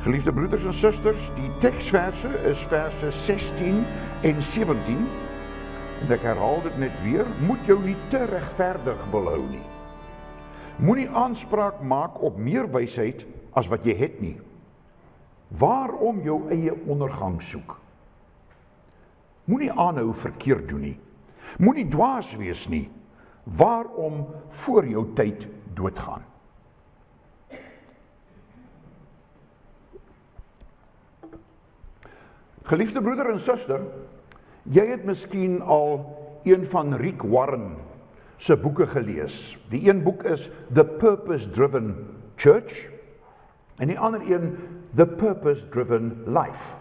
Geliefde broeders en susters, die teksverse is verse 16 en 17. En ek herhaal dit net weer, moet jou nie te regverdig belhou nie. Moenie aanspraak maak op meer wysheid as wat jy het nie. Waarom jou eie ondergang soek? Moenie aanhou verkeerd doen nie. Moenie dwaas wees nie. Waarom voor jou tyd doodgaan? Geliefde broeder en suster, jy het miskien al een van Rick Warren se boeke gelees. Die een boek is The Purpose-Driven Church en die ander een The Purpose-Driven Life.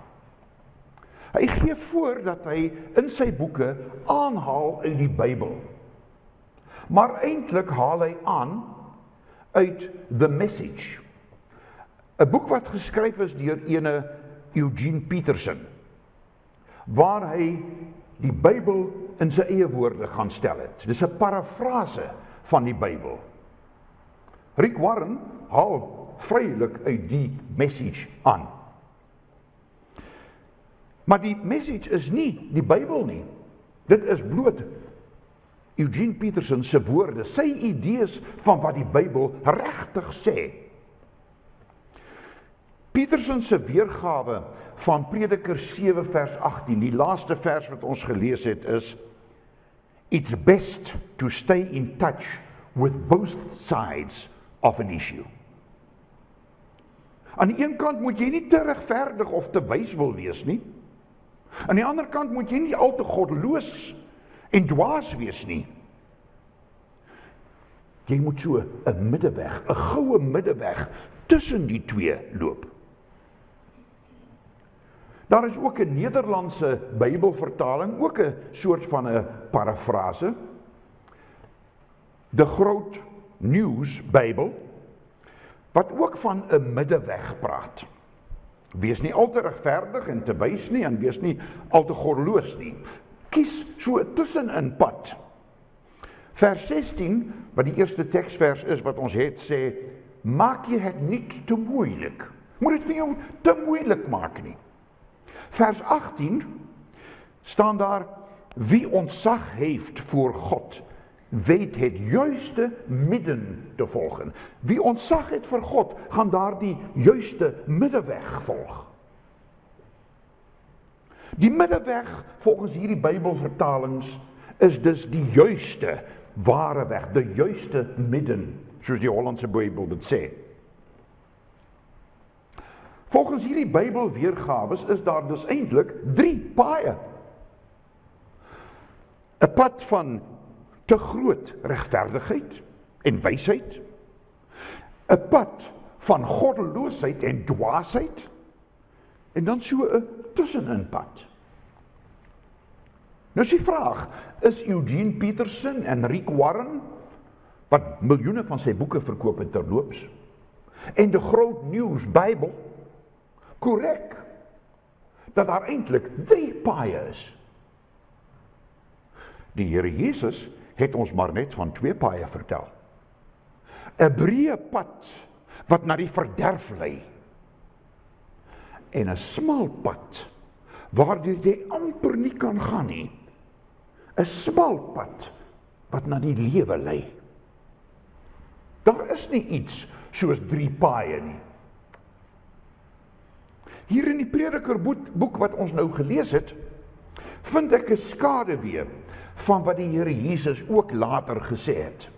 Hy gee voor dat hy in sy boeke aanhaal uit die Bybel. Maar eintlik haal hy aan uit The Message. 'n boek wat geskryf is deur ene Eugene Peterson, waar hy die Bybel in sy eie woorde gaan stel het. Dis 'n parafrase van die Bybel. Rick Warren haal vrylik uit die Message aan. Maar die Message is nie die Bybel nie. Dit is bloot Eugene Peterson se woorde, sy idees van wat die Bybel regtig sê. Peterson se weergawe van Prediker 7 vers 18, die laaste vers wat ons gelees het is: It's best to stay in touch with both sides of an issue. Aan die een kant moet jy nie te regverdig of te wys wil wees nie. Aan die ander kant moet jy nie al te goddeloos en dwaas wees nie. Jy moet so 'n middeweg, 'n goue middeweg tussen die twee loop. Daar is ook 'n Nederlandse Bybelvertaling, ook 'n soort van 'n parafrase. De Groot Nieuws Bybel, wat ook van 'n middeweg praat. Wees nie al te regverdig en te wys nie, en wees nie al te goddeloos nie. Kies so 'n tussenin pad. Vers 16, wat die eerste teksvers is wat ons het, sê: maak jy het niet te moeilik. Moet dit vir jou te moeilik maak nie. Vers 18 staan daar: wie ontzag heeft voor God, weet het juiste midden te volgen. Wie ontzag het vir God, gaan daar die juiste middeweg volg. Die middeweg, volgens hierdie Bybelvertalings, is dus die juiste, ware weg, die juiste midden, soos die Hollandse Bybel dit sê. Volgens hierdie Bybelweergawes is daar dus eintlik 3 paaie. 'n pad van te groot regverdigheid en wysheid, 'n pad van goddeloosheid en dwaasheid, en dan so 'n tussenin pad. Nou is die vraag, is Eugene Peterson en Rick Warren, wat miljoene van sy boeke verkoop het terloops, en de Groot Nieuws Bybel, korrek, dat daar eintlik 3 paaie is? Die Here Jesus het ons maar net van 2 paaie vertel. 'n breë pad wat na die verderf lei, en 'n smal pad waardeur jy amper nie kan gaan nie. 'n smal pad wat na die lewe lei. Daar is nie iets soos 3 paaie nie. Hier in die Predikerboek wat ons nou gelees het, vind ek 'n skaduwee van wat die Here Jesus ook later gesê het.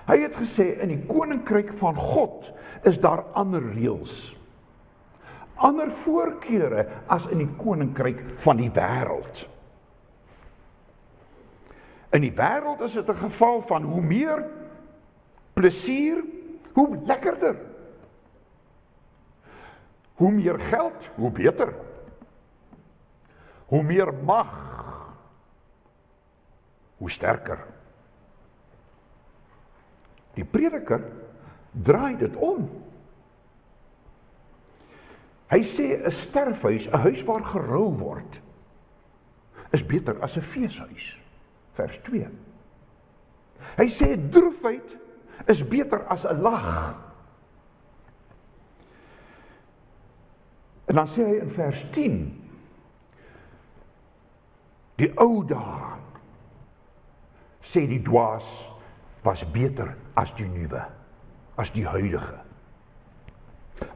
Hy het gesê, in die koninkryk van God is daar ander reëls, ander voorkeure as in die koninkryk van die wêreld. In die wêreld is dit 'n geval van hoe meer plesier, hoe lekkerder. Hoe meer geld, hoe beter. Hoe meer mag, hoe sterker. Die prediker draai dit om. Hy sê 'n sterfhuis, 'n huis waar gerou word, is beter as 'n feeshuis. Vers 2. Hy sê droefheid is beter as 'n lag. En dan sê hy in vers 10, die ou dae, sê die dwaas, was beter as die nuwe, as die huidige.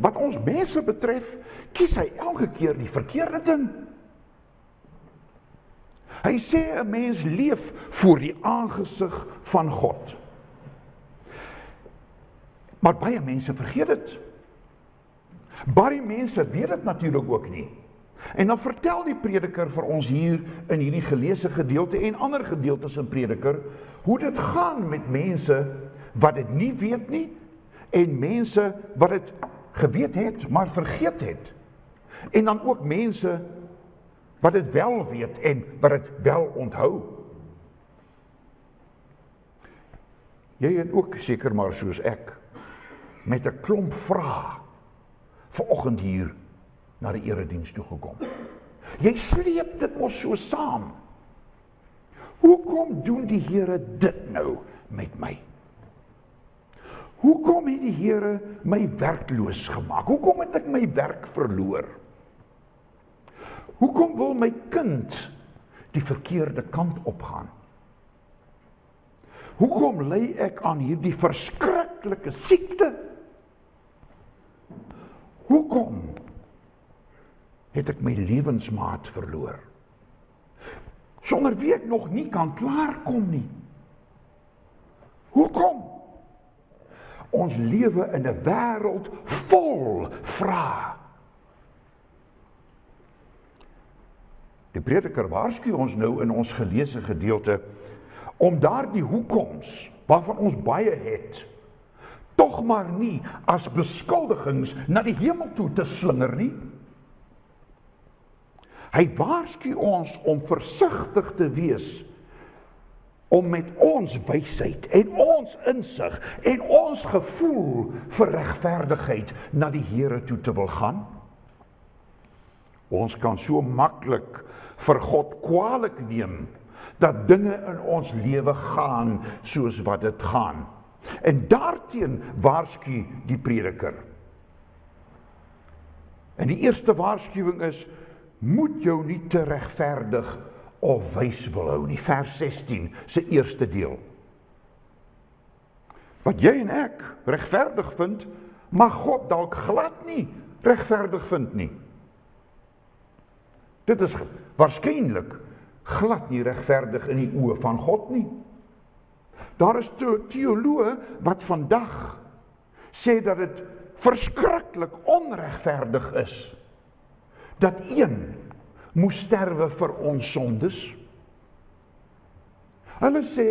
Wat ons mense betref, kies hy elke keer die verkeerde ding. Hy sê 'n mens leef voor die aangesig van God. Maar baie mense vergeet dit. Baie mense weet dit natuurlik ook nie. En dan vertel die prediker vir ons hier in hierdie geleesde gedeelte en ander gedeeltes in Prediker, hoe dit gaan met mense wat dit nie weet nie, en mense wat dit geweet het, maar vergeet het. En dan ook mense wat dit wel weet en wat dit wel onthou. Jy het ook seker maar soos ek, met 'n klomp vrae, vanoggend hier na die erediens toe gekom. Jy sleep dit mos so saam. Hoekom doen die Here dit nou met my? Hoekom het die Here my werkloos gemaak? Hoekom het ek my werk verloor? Hoekom wil my kind die verkeerde kant opgaan? Hoekom ly ek aan hierdie verskriklike siekte? Hoekom het ek my lewensmaat verloor? Sonder wie ek nog nie kan klaarkom nie. Hoekom? Ons lewe in 'n wêreld vol vrae. Die prediker waarsku ons nou in ons geleesde gedeelte om daardie hoekoms, waarvan ons baie het, tog maar nie as beskuldigings na die hemel toe te slinger nie. Hy waarsku ons om versigtig te wees, om met ons wysheid en ons insig en ons gevoel vir regverdigheid na die Here toe te wil gaan. Ons kan so maklik vir God kwaadlik neem dat dinge in ons lewe gaan soos wat dit gaan. En daarteen waarsku die prediker. En die eerste waarskuwing is, moet jou nie te regverdig of wys wil hou nie. Vers 16, se eerste deel. Wat jy en ek regverdig vind, mag God dalk glad nie regverdig vind nie. Dit is waarskynlik glad nie regverdig in die oë van God nie. Daar is teoloë wat vandag sê dat dit verskriklik onregverdig is dat een moes sterwe vir ons sondes. Hulle sê,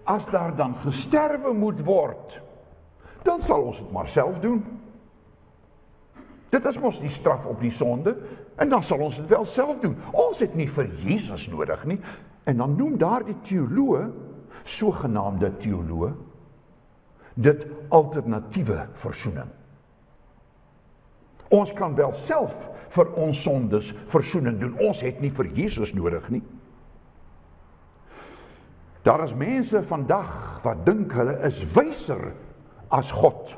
as daar dan gesterwe moet word, dan sal ons dit maar self doen. Dit is mos die straf op die sonde, en dan sal ons dit wel self doen. Ons het nie vir Jesus nodig nie. En dan noem daar die teoloë, sogenaamde teoloë, dit alternatiewe versoening. Ons kan wel self vir ons sondes versoening doen. Ons het nie vir Jesus nodig nie. Daar is mense vandag wat dink hulle is wyser as God.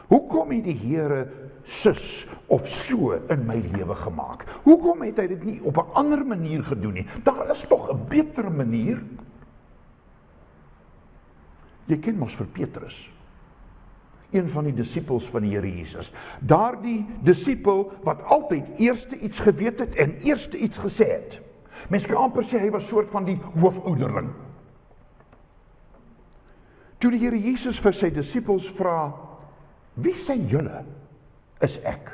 Hoekom het die Here sus of so in my lewe gemaak? Hoekom het hy dit nie op 'n ander manier gedoen nie? Daar is tog 'n beter manier. Jy ken mos vir Petrus, een van die disippels van die Here Jesus. Daardie disipel wat altyd eerste iets geweet het en eerste iets gesê het. Mense kan amper sê hy was soort van die hoofouderling. Toe die Here Jesus vir sy disippels vra, wie sê julle is ek?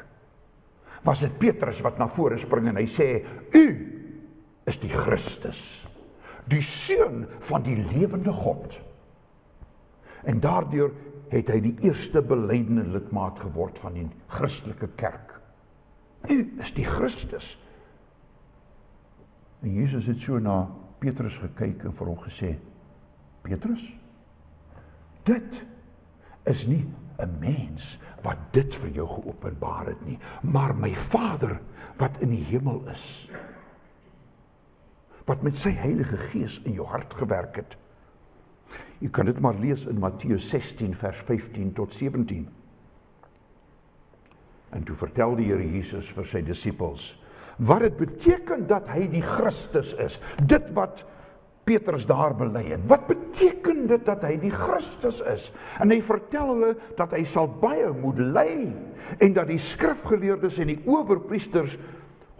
Was dit Petrus wat na vore spring en hy sê, u is die Christus, die seun van die lewende God. En daardeur het hy die eerste belydenende lidmaat geword van die Christelike kerk. U is die Christus. En Jesus het so na Petrus gekyk en vir hom gesê, Petrus, dit is nie 'n mens wat dit vir jou geopenbaar het nie, maar my Vader wat in die hemel is, wat met sy Heilige Gees in jou hart gewerk het. Jy kan dit maar lees in Matteus 16 vers 15 tot 17. En toe vertel die Here Jesus vir sy disippels wat dit beteken dat hy die Christus is. Dit wat Petrus daar bely het. Wat beteken dit dat hy die Christus is? En hy vertel hulle dat hy sal baie moet ly en dat die skrifgeleerdes en die owerpriesters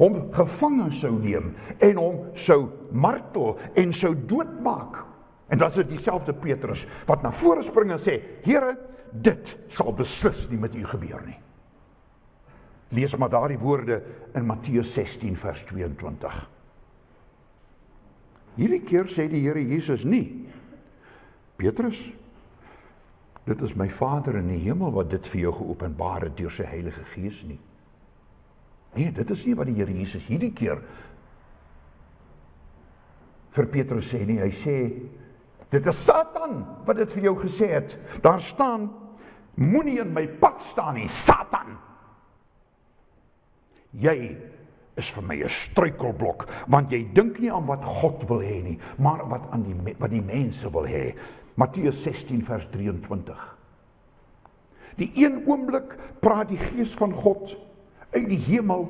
hom gevange sou neem en hom sou martel en sou doodmaak. En dat is dieselfde Petrus wat na vore spring en sê, Here, dit sal beslis nie met u gebeur nie. Lees maar daardie woorde in Matteus 16 vers 22. Hierdie keer sê die Here Jesus nie, Petrus, dit is my Vader in die hemel wat dit vir jou geopenbaar het deur sy Heilige Gees nie. Nee, dit is nie wat die Here Jesus hierdie keer vir Petrus sê nie. Hy sê, dit is Satan wat dit vir jou gesê het. Daar staan, moenie in my pad staan nie, Satan. Jy is vir my 'n struikelblok, want jy dink nie aan wat God wil hê nie, maar wat die mense wil hê. Matteus 16 vers 23. Die een oomblik praat die Gees van God uit die hemel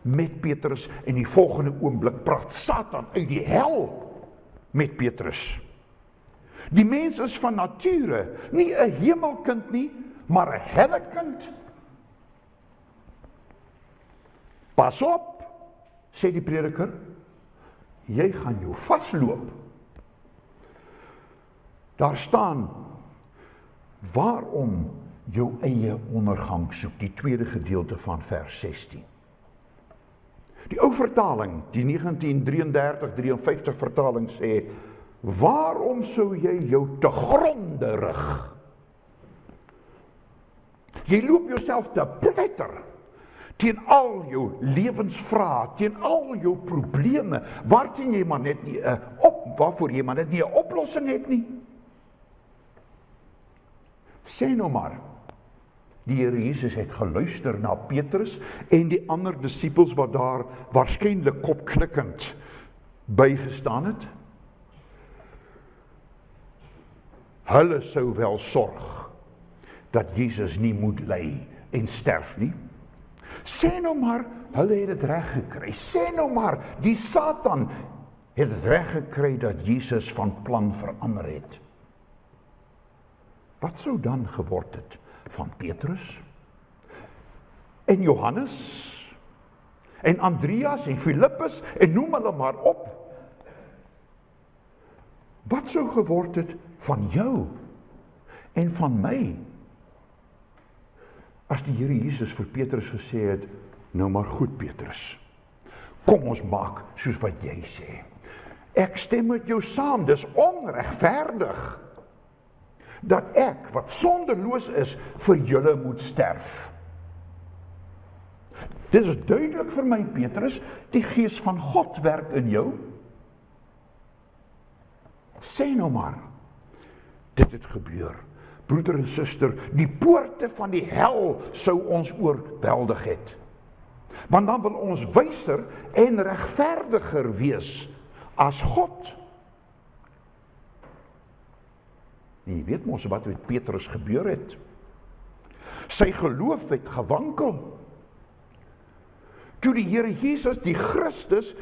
met Petrus en die volgende oomblik praat Satan uit die hel met Petrus. Die mens is van nature nie 'n hemelkind nie, maar 'n hellekind. Pas op, sê die prediker, jy gaan jou vasloop. Daar staan, waarom jou eie ondergang soek, die tweede gedeelte van vers 16. Die ou vertaling, die 1933-53 vertaling sê, waarom sou jy jou te gronde rig? Jy loop jouself te pletter teen al jou lewensvrae, teen al jou probleme, waarvoor jy maar net nie 'n oplossing het nie. Sê nou maar, die Here Jesus het geluister na Petrus en die ander disippels wat daar waarskynlik kopknikkend bygestaan het. Hulle sou wel sorg dat Jesus nie moet ly en sterf nie. Sê nou maar, hulle het dit reg gekry. Sê nou maar, die Satan het dit reg gekry dat Jesus van plan verander het. Wat sou dan geword het van Petrus en Johannes en Andreas en Filippus en noem hulle maar op? Wat sou geword het van jou en van my? As die Here Jesus vir Petrus gesê het, nou maar goed Petrus, kom ons maak soos wat jy sê. Ek stem met jou saam, dis onregverdig dat ek, wat sondeloos is, vir julle moet sterf. Dit is duidelik vir my, Petrus, die Gees van God werk in jou. Sê nou maar, dit het gebeur. Broeder en suster, die poorte van die hel sou ons oorweldig het. Want dan wil ons wyser en regverdiger wees as God. En jy weet mos wat met Petrus gebeur het. Sy geloof het gewankel. Toe die Here Jesus, die Christus,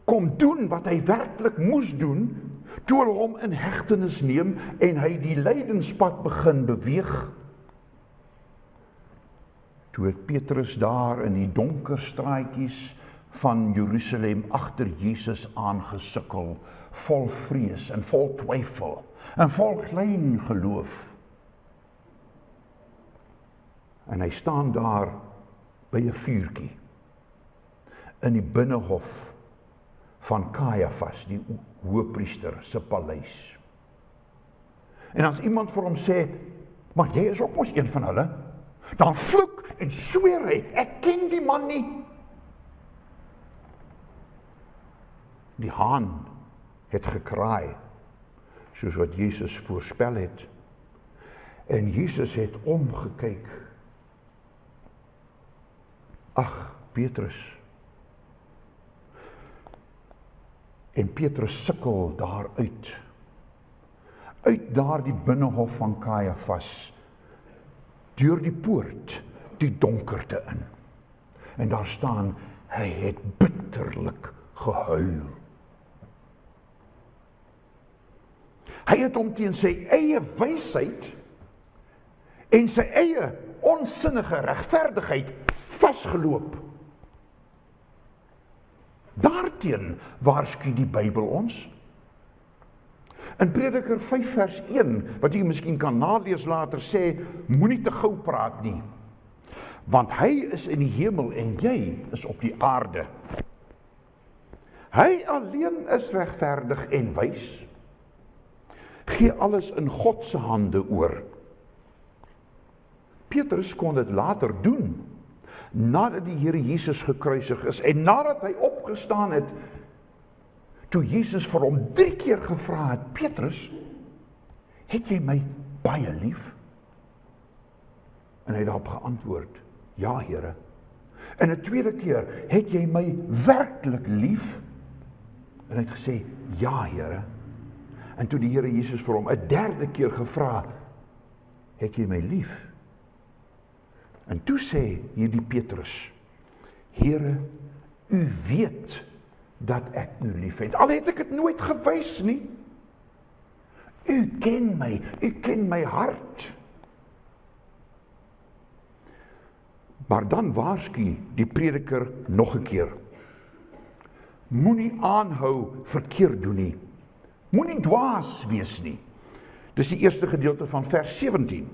kom doen wat hy werklik moes doen, toe hulle hom in hegtenis neem en hy die lydenspad begin beweeg. Toe het Petrus daar in die donker straatjies van Jerusalem agter Jesus aangesukkel, vol vrees en vol twyfel en vol klein geloof. En hy staan daar by 'n vuurtjie in die binnehof van Kajafas, die hoëpriester se paleis. En as iemand vir hom sê, maar jy is ook mos een van hulle, dan vloek en sweer hy, ek ken die man nie. Die haan het gekraai, soos wat Jesus voorspel het. En Jesus het omgekyk. Ag, Petrus. En Petrus sukkel daaruit. Uit daardie binnehof van Kajafas, deur die poort, die donkerte in. En daar staan, hy het bitterlik gehuil. Hy het hom teen sy eie wysheid en sy eie onsinnige regverdigheid vasgeloop. Daarteen waarsku die Bybel ons. In Prediker 5 vers 1, wat jy miskien kan nalees later, sê, moenie te gou praat nie, want hy is in die hemel en jy is op die aarde. Hy alleen is regverdig en wys. Gee alles in God se hande oor. Petrus kon dit later doen, nadat die Here Jesus gekruisig is, en nadat hy opgestaan het, toe Jesus vir hom 3 keer gevra het, Petrus, het jy my baie lief? En hy het daarop geantwoord, ja Here. En 'n tweede keer, het jy my werklik lief? En hy het gesê, ja Here. En toe die Here Jesus vir hom 'n 3de keer gevra, het jy my lief? En toe sê hierdie Petrus, Here, u weet dat ek u lief het. Al het ek het nooit gewys nie. U ken my hart. Maar dan waarsku die prediker nog 'n keer. Moenie aanhou verkeerd doen nie. Moenie dwaas wees nie. Dis die eerste gedeelte van vers 17.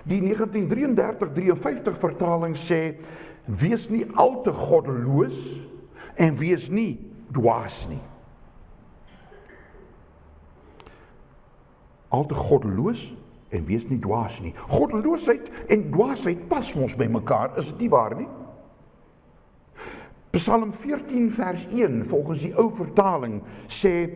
Die 1933-53 vertaling sê, wees nie al te goddeloos en wees nie dwaas nie. Al te goddeloos en wees nie dwaas nie. Goddeloosheid en dwaasheid pas ons by mekaar, is dit nie waar nie? Psalm 14 vers 1, volgens die ou vertaling, sê,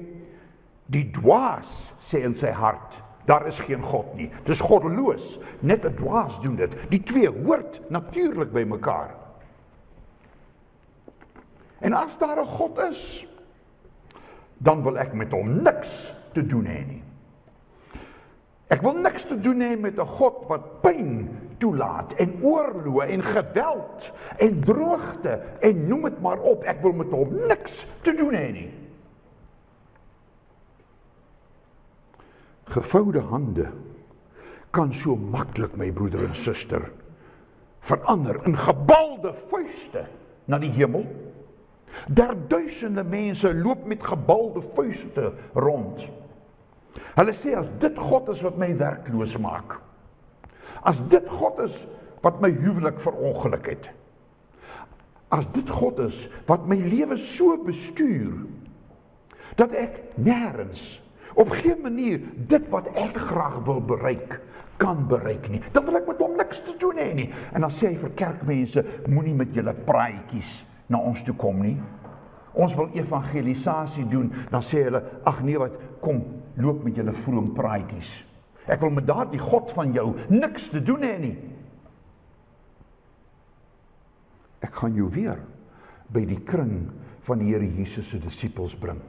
die dwaas sê in sy hart, daar is geen God nie. Dis goddeloos, net 'n dwaas doen dit. Die twee hoort natuurlik by mekaar. En as daar 'n God is, dan wil ek met hom niks te doen hê nie. Ek wil niks te doen hê met 'n God wat pyn toelaat, en oorloë, en geweld, en droogte, en noem dit maar op. Ek wil met hom niks te doen hê nie. Gevoude hande kan so maklik, my broeder en suster, verander in gebalde vuiste na die hemel. Duisende mense loop met gebalde vuiste rond. Hulle sê, as dit God is wat my werkloos maak, as dit God is wat my huwelik verongeluk het, as dit God is wat my lewe so bestuur, dat ek nêrens, op geen manier, dit wat ek graag wil bereik, kan bereik nie, dan wil ek met hom niks te doen hê nie. En dan sê hy vir kerkmense, moenie met julle praatjies na ons toe kom nie. Ons wil evangelisasie doen, dan sê hulle, ag nee wat, kom, loop met julle vroom praatjies. Ek wil met daardie God van jou niks te doen hê nie. Ek gaan jou weer by die kring van die Here Jesus se disippels bring.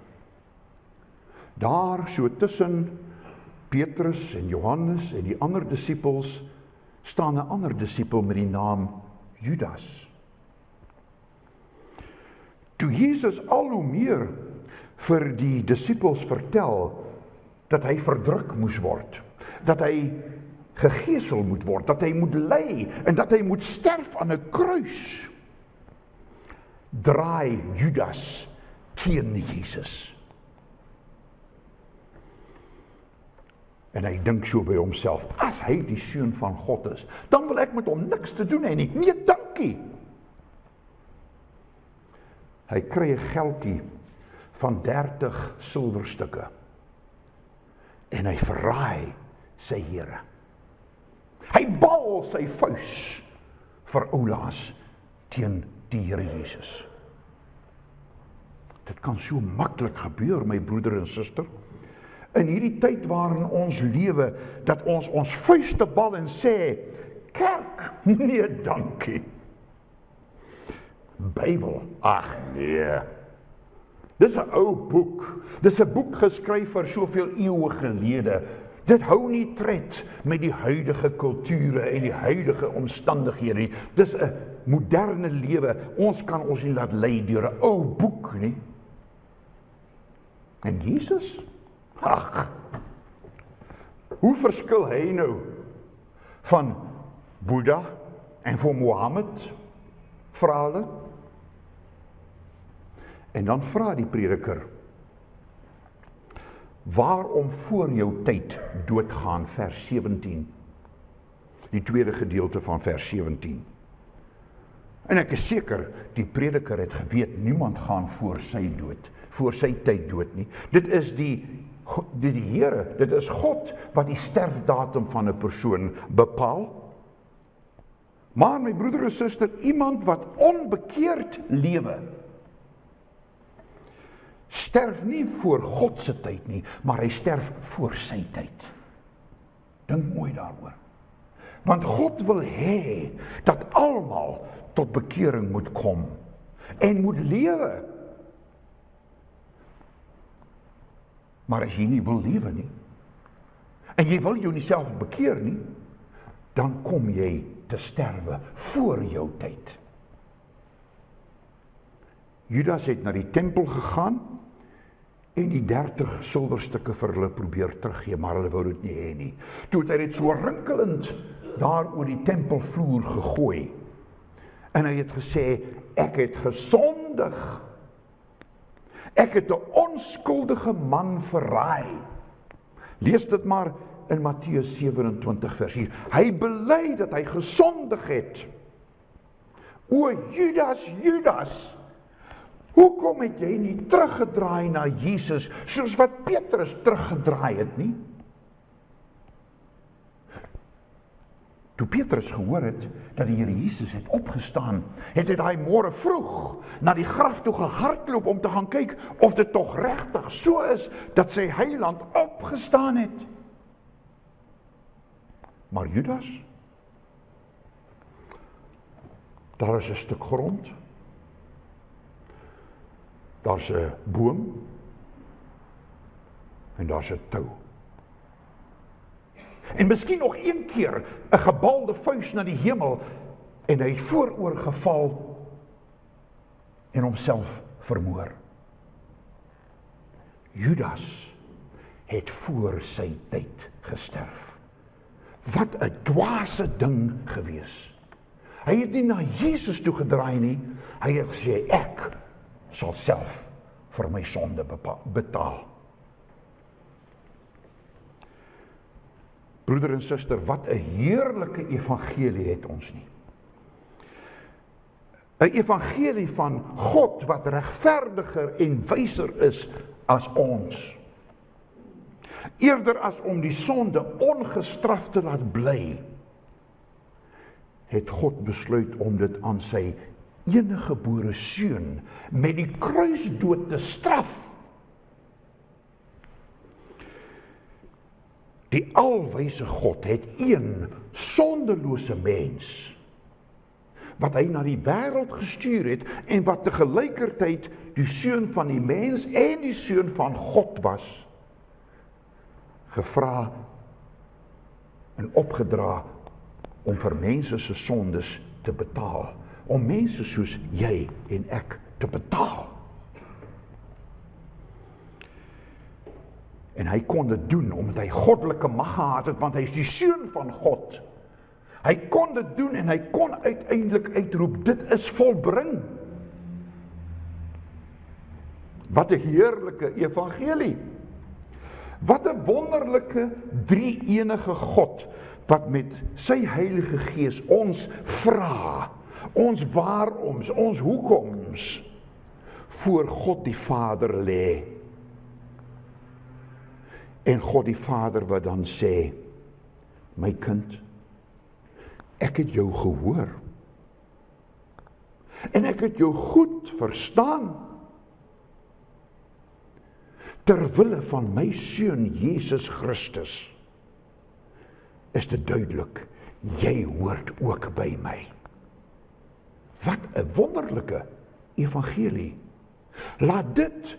Daar so tussen Petrus en Johannes en die ander disippels staan 'n ander disipel met die naam Judas. Toe Jesus al hoe meer vir die disippels vertel dat hy verdruk moes word, dat hy gegeesel moet word, dat hy moet ly en dat hy moet sterf aan 'n kruis, draai Judas teen Jesus. En hy dink so by homself, as hy die seun van God is, dan wil ek met hom niks te doen hê nie. Nee, dankie. Hy kry 'n geldjie van 30 silwerstukke. En hy verraai sy Here. Hy bal sy vuis vir oulaas teen die Here Jesus. Dit kan so maklik gebeur, my broeder en suster. In hierdie tyd waarin ons lewe, dat ons vuiste bal en sê, kerk, nee dankie. Bybel, ag nee. Dis 'n ou boek. Dis 'n boek geskryf vir soveel eeue gelede. Dit hou nie tred met die huidige kulture en die huidige omstandighede nie. Dis 'n moderne lewe. Ons kan ons nie laat lei deur 'n ou boek nie. En Jesus? Ag, hoe verskil hy nou van Boeddha en van Mohammed? Vra hulle. En dan vra die prediker, waarom voor jou tyd doodgaan, vers 17. Die tweede gedeelte van vers 17. En ek is seker, die prediker het geweet, niemand gaan voor sy tyd dood nie. Dit is die Here, dit is God wat die sterfdatum van 'n persoon bepaal. Maar my broeder en suster, iemand wat onbekeerd lewe, sterf nie voor God se tyd nie, maar hy sterf voor sy tyd. Dink mooi daaroor. Want God wil hê dat almal tot bekering moet kom en moet lewe. Maar as jy nie wil lewe nie, en jy wil jou nie self bekeer nie, dan kom jy te sterwe voor jou tyd. Judas het na die tempel gegaan en die 30 silwerstukke vir hulle probeer teruggee, maar hulle wou dit nie hê nie. Toe het hy dit so rinkelend daar oor die tempelvloer gegooi. En hy het gesê, ek het gesondig. Ek het 'n onskuldige man verraai. Lees dit maar in Matteus 27 vers 4. Hy bely dat hy gesondig het. O Judas, Judas, hoekom het jy nie teruggedraai na Jesus, soos wat Petrus teruggedraai het nie? Toe Petrus gehoor het, dat die Here Jesus het opgestaan, het hy daai môre vroeg na die graf toe gehardloop om te gaan kyk of dit tog regtig so is, dat sy heiland opgestaan het. Maar Judas, daar is 'n stuk grond, daar's 'n boom, en daar's 'n tou. En miskien nog een keer 'n gebalde vuis na die hemel, en hy het vooroor geval en homself vermoor. Judas het voor sy tyd gesterf. Wat 'n dwaase ding gewees. Hy het nie na Jesus toe gedraai nie, hy het gesê, ek sal self vir my sonde betaal. Broeder en suster, wat 'n heerlike evangelie het ons nie. 'n Evangelie van God wat regverdiger en wyser is as ons. Eerder as om die sonde ongestraf te laat bly, het God besluit om dit aan sy eniggebore seun met die kruisdood te straf. Die alwyse God het een sondelose mens, wat hy na die wêreld gestuur het, en wat tegelykertyd die seun van die mens en die seun van God was, gevra en opgedra om vir mense se sondes te betaal, om mense soos jy en ek te betaal. En hy kon dit doen, omdat hy goddelike mag gehad het, want hy is die seun van God. Hy kon dit doen, en hy kon uiteindelik uitroep, dit is volbring. Wat 'n heerlike evangelie. Wat 'n wonderlike drie-enige God, wat met sy Heilige Gees ons vra, ons waaroms, ons hoekoms, voor God die Vader lê. En God die Vader wat dan sê, my kind, ek het jou gehoor, en ek het jou goed verstaan, ter wille van my seun Jesus Christus, is dit duidelik, jy hoort ook by my. Wat 'n wonderlike evangelie. Laat dit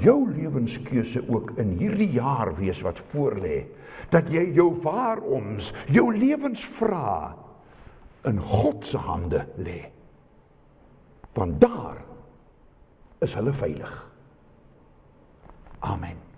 jou lewenskeuse ook in hierdie jaar wees wat voorlê, dat jy jou waaroms, jou lewensvrae in God se hande lê. Want daar is hulle veilig. Amen.